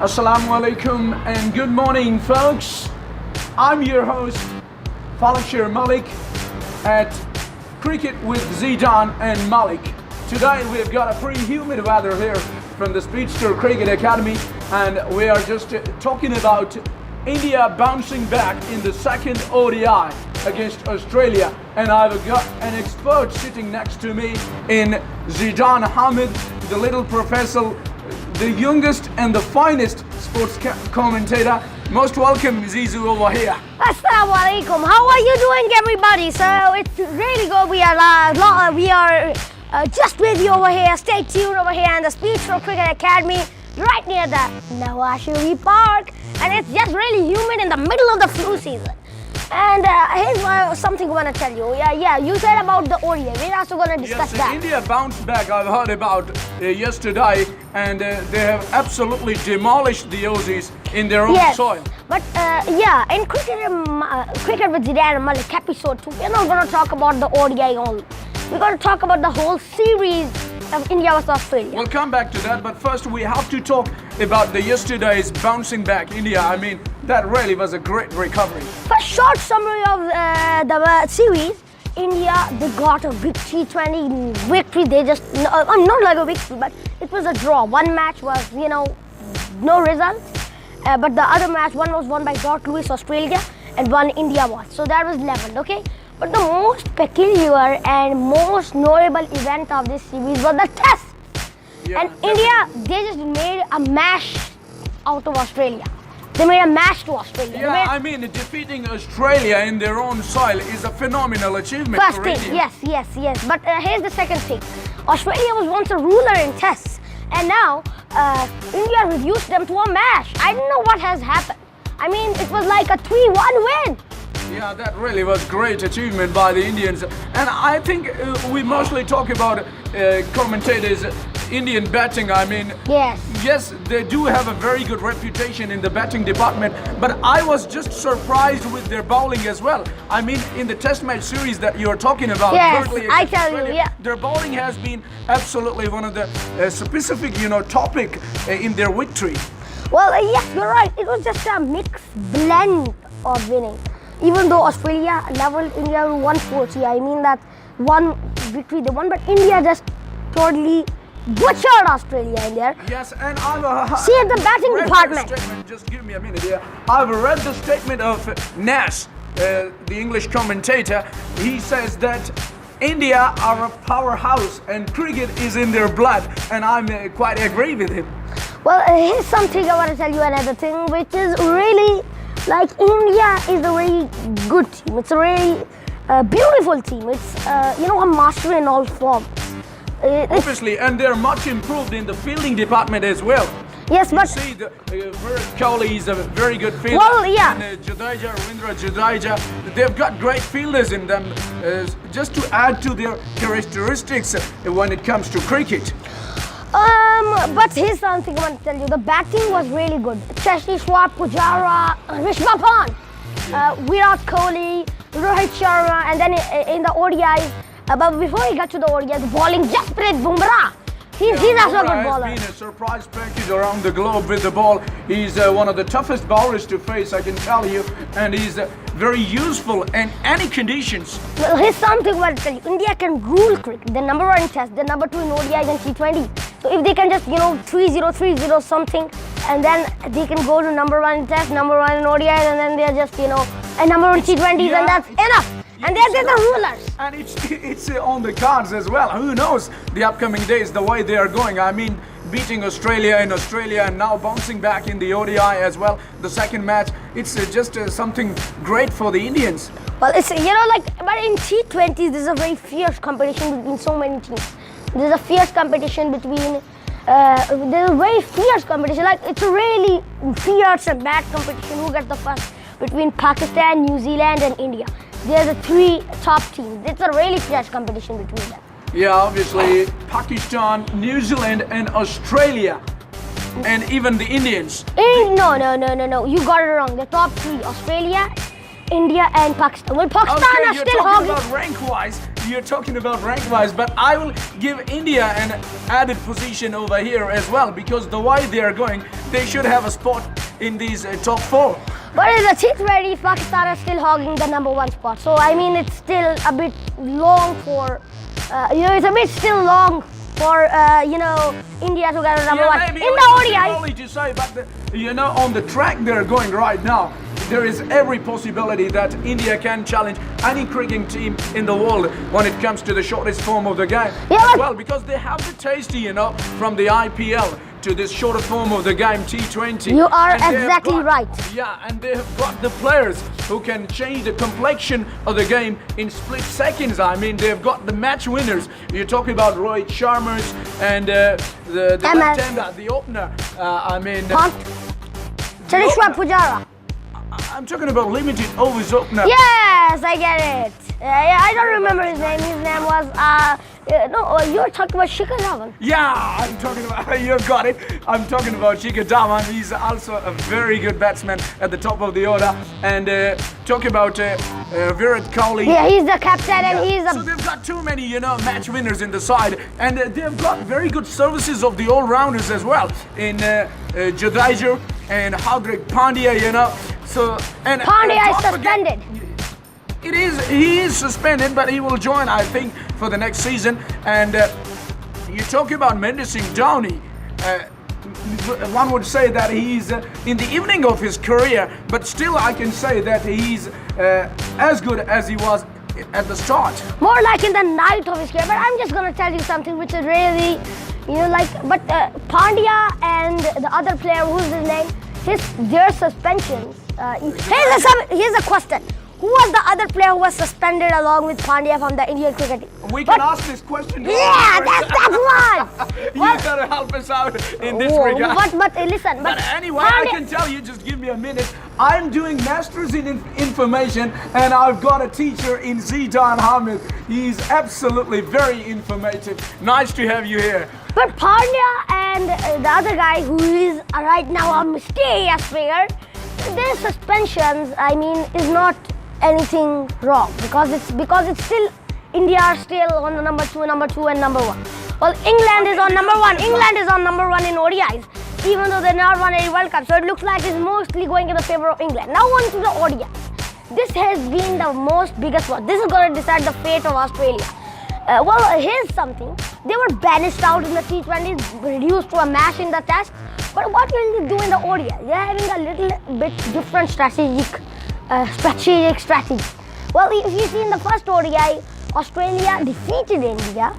Assalamu alaikum and good morning, folks. I'm your host, Zidane Malik at Cricket with Zidane and Malik. Today we've got a pretty humid weather here from the Speedster Cricket Academy, and we are just talking about India bouncing back in the second ODI against Australia. And I've got an expert sitting next to me in Zidane Hamid, the little professor, the youngest and the finest sports commentator. Most welcome, Zizu, over here. Assalamu alaikum. How are you doing, everybody? So it's really good. We are just with you over here. Stay tuned over here in the Speedster Cricket Academy, right near the Nawashiri Park, and it's just really humid in the middle of the flu season. And here's something I want to tell you. Yeah, you said about the ODI. We're also going to discuss that. India bounced back, I've heard about yesterday, and they have absolutely demolished the Aussies in their own soil. But in cricket with Zidane Malik, episode 2, we're not going to talk about the ODI only. We're going to talk about the whole series of India versus Australia. We'll come back to that, but first we have to talk about the yesterday's bouncing back India. I mean, that really was a great recovery. For a short summary of the series, India, they got a big T20 victory. They just, not like a victory, but it was a draw. One match was, no result. But the other match, one was won by Lewis, Australia, and one India was. So that was leveled, okay? But the most peculiar and most notable event of this series was the test. Yeah, and India, they just made a mash out of Australia. They made a mash to Australia. Yeah, I mean, defeating Australia in their own soil is a phenomenal achievement for India. Yes. But here's the second thing. Australia was once a ruler in tests, and now India reduced them to a mash. I don't know what has happened. I mean, it was like a 3-1 win. Yeah, that really was great achievement by the Indians. And I think we mostly talk about commentators, Indian batting. I mean, yes, they do have a very good reputation in the batting department, but I was just surprised with their bowling as well. I mean, in the test match series that you're talking about, I tell you, their bowling has been absolutely one of the specific, topic in their victory. Well, yes, you're right. It was just a mixed blend of winning. Even though Australia leveled India to 140, I mean that one victory they won, but India just totally butchered Australia in there. Yes, and see at the batting department. Just give me a minute here. I've read the statement of Nash, the English commentator. He says that India are a powerhouse and cricket is in their blood, and I'm quite agree with him. Well, here's something I want to tell you, another thing, which is really like India is a very good team. It's a very beautiful team. It's a master in all forms. Obviously, and they're much improved in the fielding department as well. Yes, but see, Virat Kohli is a very good fielder. Well, yeah. And Ravindra Jadeja, they've got great fielders in them, just to add to their characteristics when it comes to cricket. But here's something I want to tell you. The batting was really good. Cheshwar Pujara, Rishabh Pant, Virat Kohli, Rohit Sharma, and then in the ODIs. But before he got to the ODIs, the bowling, Jasprit Bumrah. He's also a good bowler. He's been a surprise package around the globe with the ball. He's one of the toughest bowlers to face, I can tell you, and he's very useful in any conditions. Well, here's something I want to tell you. India can rule cricket. They're number 1 in test. They're number 2 in ODIs and T20. So if they can just 3-0 something, and then they can go to number 1 in test, number 1 in ODIs, and then they're just and number 1 T20s, and that's enough. And they're the rulers. And it's on the cards as well. Who knows the upcoming days, the way they are going. I mean, beating Australia in Australia and now bouncing back in the ODI as well, the second match. It's just something great for the Indians. Well, it's, but in T20s, there's a very fierce competition between so many teams. There's a fierce competition between, there's a very fierce competition. Like, it's a really fierce and bad competition. Who gets the first? Between Pakistan, New Zealand, and India. They're the 3 top teams. It's a really fierce competition between them. Yeah, obviously, Pakistan, New Zealand, and Australia, and even the Indians. No. You got it wrong. The top 3, Australia, India, and Pakistan. Well, Pakistan are still hogging. You're talking about rank-wise, but I will give India an added position over here as well, because the way they are going, they should have a spot in these top 4. But in the T20, Pakistan is still hogging the number 1 spot. So I mean, it's still a bit long for, it's a bit still long for India to get a number 1 in the ODI. Only to say, but on the track they're going right now, there is every possibility that India can challenge any cricketing team in the world when it comes to the shortest form of the game. Yeah, well, because they have the taste, from the IPL to this shorter form of the game, T20. You are exactly right. Yeah, and they have got the players who can change the complexion of the game in split seconds. I mean, they've got the match winners. You're talking about Rohit Sharma and the left-hander, the opener. Charishwar Pujara. I'm talking about limited overs opener. Yes, I get it. I don't remember his name. His name was you're talking about Shikhar Dhawan. Yeah, I'm talking about. You got it. I'm talking about Shikhar Dhawan. He's also a very good batsman at the top of the order. And talk about Virat Kohli. Yeah, he's the captain, and he's So they've got too many, match winners in the side, and they've got very good services of the all-rounders as well in Jadeja and Hardik Pandya. So and Pandya is suspended. He is suspended, but he will join, I think, for the next season. And you talk about Mahendra Singh Dhoni. One would say that he's in the evening of his career, but still I can say that he's as good as he was at the start. More like in the night of his career. But I'm just going to tell you something which is really, Pandya and the other player, who's his name, their suspensions. Here's a question. Who was the other player who was suspended along with Pandya from the Indian cricket team? We can ask this question. Yeah, that's one. You gotta help us out in this regard. But listen. But anyway, I can tell you, just give me a minute. I'm doing masters in information, and I've got a teacher in Zidane Hamid. He's absolutely very informative. Nice to have you here. But Pandya and the other guy who is right now a mysterious figure, their suspensions, is not anything wrong because it's still India are still on the number 2 and number 1. Well, England is on number 1. England is on number 1 in ODIs, even though they're not won any World Cup. So it looks like it's mostly going in the favor of England. Now on to the ODIs. This has been the most biggest one. This is going to decide the fate of Australia. Here's something. They were banished out in the T20s, reduced to a mash in the Test. But what will they do in the ODI? They're having a little bit different strategy. Well, if you see in the first ODI, Australia defeated India,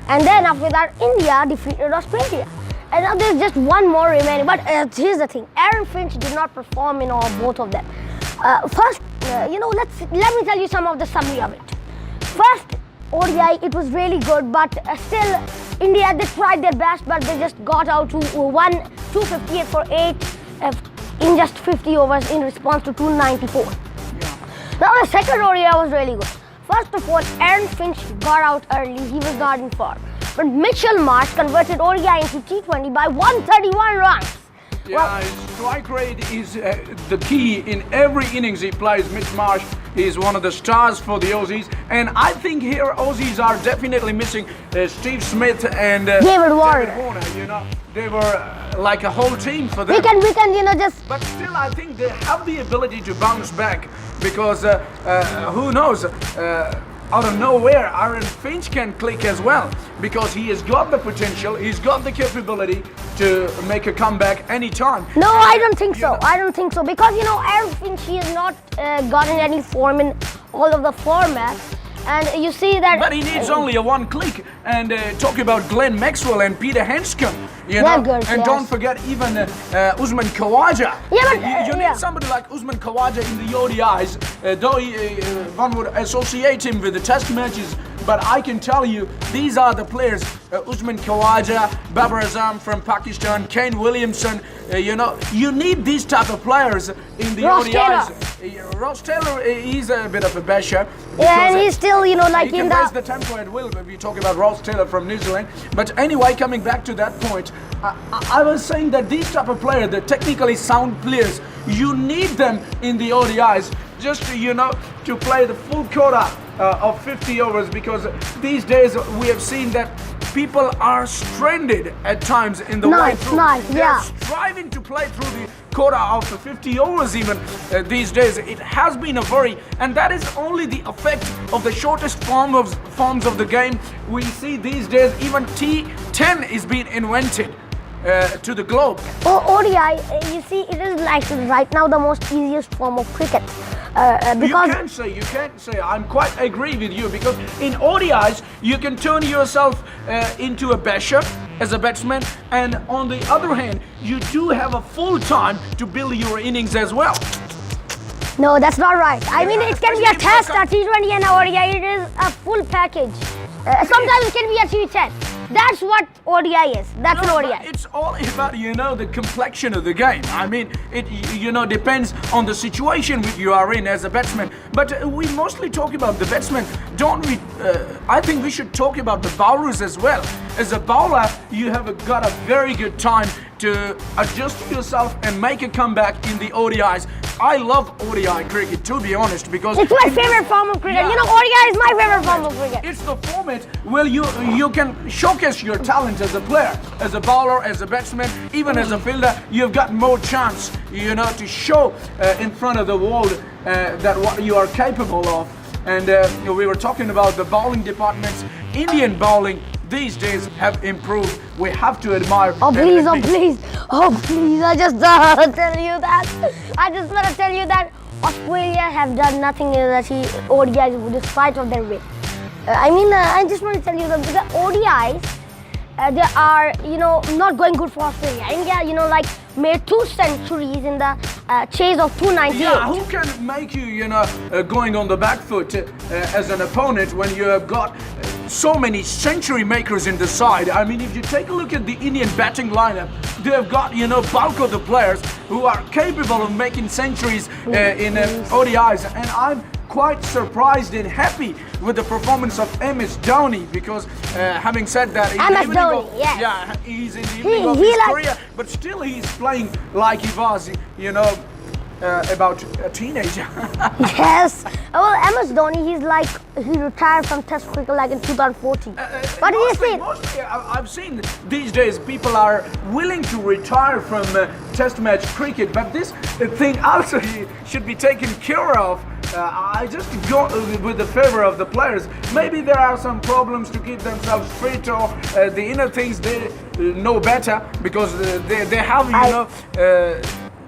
and then after that, India defeated Australia. And now there's just one more remaining. But here's the thing: Aaron Finch did not perform in both of them. Let me tell you some of the summary of it. First ODI, it was really good, but still, India, they tried their best, but they just got out to 258 for 8 in just 50 overs in response to 294. Yeah. Now the second ODI was really good. First of all, Aaron Finch got out early, he was not in form. But Mitchell Marsh converted ODI into T20 by 131 runs. Yeah, his strike rate is the key in every innings he plays. Mitch Marsh is one of the stars for the Aussies, and I think here Aussies are definitely missing Steve Smith and David Warner. They were like a whole team for them. We can just. But still, I think they have the ability to bounce back because who knows? Out of nowhere, Aaron Finch can click as well because he has got the potential, he's got the capability to make a comeback anytime. No, I don't think so. I don't think so because Aaron Finch, he has not gotten any form in all of the formats. And you see that. But he needs only a one click. And talk about Glenn Maxwell and Peter Handscomb, and don't forget even Usman Khawaja. Yeah, but you need somebody like Usman Khawaja in the ODIs, though one would associate him with the Test matches. But I can tell you, these are the players: Usman Khawaja, Babar Azam from Pakistan, Kane Williamson. You need these type of players in the ODIs. Ross Taylor, he's a bit of a basher. Yeah, and he's still, he can raise the tempo at will when we talk about Ross Taylor from New Zealand. But anyway, coming back to that point, I was saying that these type of players, the technically sound players, you need them in the ODIs just to play the full quota of 50 overs because these days we have seen that people are stranded at times in the way Nice, through. nice, They're yeah. striving to play through the quota of the 50 overs even these days. It has been a worry, and that is only the effect of the shortest forms of the game. We see these days even T10 is being invented to the globe. ODI, you see, it is like right now the most easiest form of cricket. Because You can't say. I'm quite agree with you, because in ODIs you can turn yourself into a basher as a batsman, and on the other hand, you do have a full time to build your innings as well. no, that's not right. I mean, it can be a especially test, a because- T20 and a ODI. It is a full package. Sometimes it can be a T10. That's what ODI is. That's an No, but ODI. it's all about, the complexion of the game. I mean, it depends on the situation you are in as a batsman. But we mostly talk about the batsmen, don't we? I think we should talk about the bowlers as well. As a bowler, you have got a very good time to adjust yourself and make a comeback in the ODIs. I love ODI cricket, to be honest, because It's my favorite form of cricket. Yeah. You know, ODI is my favorite form of cricket. It's the format where you can showcase your talent as a player, as a bowler, as a batsman, even as a fielder. You've got more chance, to show in front of the world that what you are capable of. And we were talking about the bowling departments. Indian bowling these days have improved. We have to admire. Oh please, and- oh please, oh please! I just want to tell you that. I just want to tell you that Australia have done nothing in the ODIs despite of their win. I just want to tell you that the ODIs, they are, not going good for Australia. India, made 2 centuries in the chase of 298. Yeah, who can make you, going on the back foot as an opponent when you have got so many century makers in the side? I mean, if you take a look at the Indian batting lineup, they have got, bulk of the players who are capable of making centuries in ODIs. And I'm quite surprised and happy with the performance of MS Dhoni, because having said that, in the MS evening Dhoni, of- yes. yeah, he's in the evening of he his like- career, but still he's playing like he was, about a teenager. Yes. Well, MS Dhoni, he retired from Test cricket like in 2014. What do you think? Mostly, I've seen these days people are willing to retire from Test match cricket, but this thing also should be taken care of. I just go with the favor of the players. Maybe there are some problems to keep themselves fit, or the inner things they know better, because they have,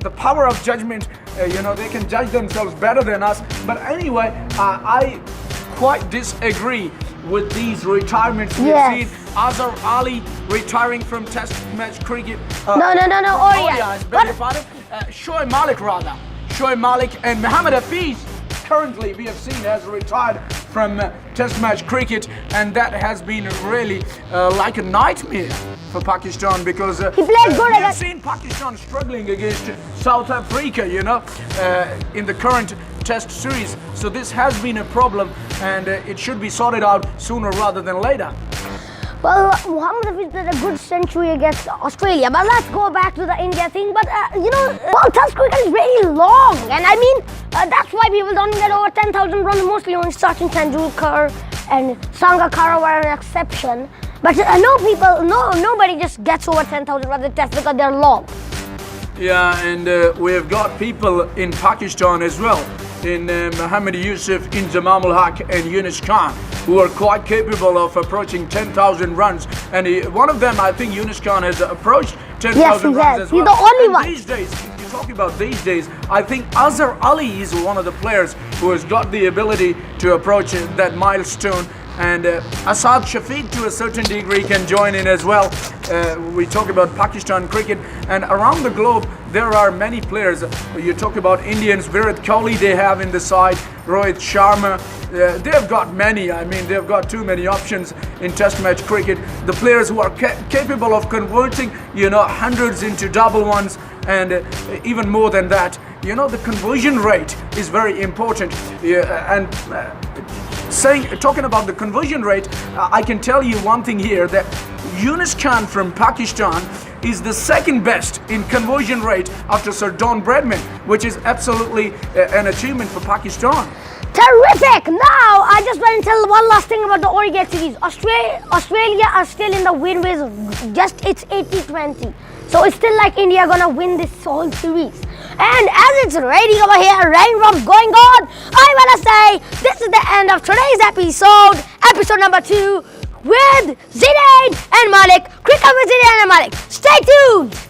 the power of judgment. They can judge themselves better than us. But anyway, I quite disagree with these retirements. We've Yes. seen Azhar Ali retiring from Test match cricket. No, ODI. ODIs, beg your pardon. Shoaib Malik rather. Shoaib Malik and Mohammad Hafiz currently we have seen has retired from Test match cricket, and that has been really like a nightmare for Pakistan, because He played good we've against- seen Pakistan struggling against South Africa, in the current Test series. So this has been a problem, and it should be sorted out sooner rather than later. Well, Mohammad Hafiz did a good century against Australia, but let's go back to the India thing. But Test cricket is very long, and that's why people don't get over 10,000 runs. Mostly only Sachin Tendulkar and Sangakkara were an exception. But nobody just gets over 10,000 runs in Test because they're long. Yeah, and we have got people in Pakistan as well, in Mohammad Yusuf, Inzamam ul Haq and Yunus Khan, who are quite capable of approaching 10,000 runs. And one of them, I think Yunus Khan has approached 10,000 Yes, he runs has. as He's well. the only And one. These days, if you talk about these days, I think Azhar Ali is one of the players who has got the ability to approach that milestone. And Asad Shafiq to a certain degree can join in as well. We talk about Pakistan cricket, and around the globe there are many players. You talk about Indians, Virat Kohli they have in the side, Rohit Sharma. They've got many. I mean, they've got too many options in Test match cricket. The players who are capable of converting, hundreds into double ones, and even more than that. The conversion rate is very important. Talking about the conversion rate, I can tell you one thing here, that Yunus Khan from Pakistan is the second best in conversion rate after Sir Don Bradman, which is absolutely an achievement for Pakistan. Terrific! Now, I just want to tell one last thing about the Origate series. Australia are still in the win with just it's 80-20. So it's still like India gonna win this whole series. And as it's raining over here, raindrops going on, I wanna say this is the end of today's episode number 2 with Zidane and Malik. Cricket with Zidane and Malik. Stay tuned!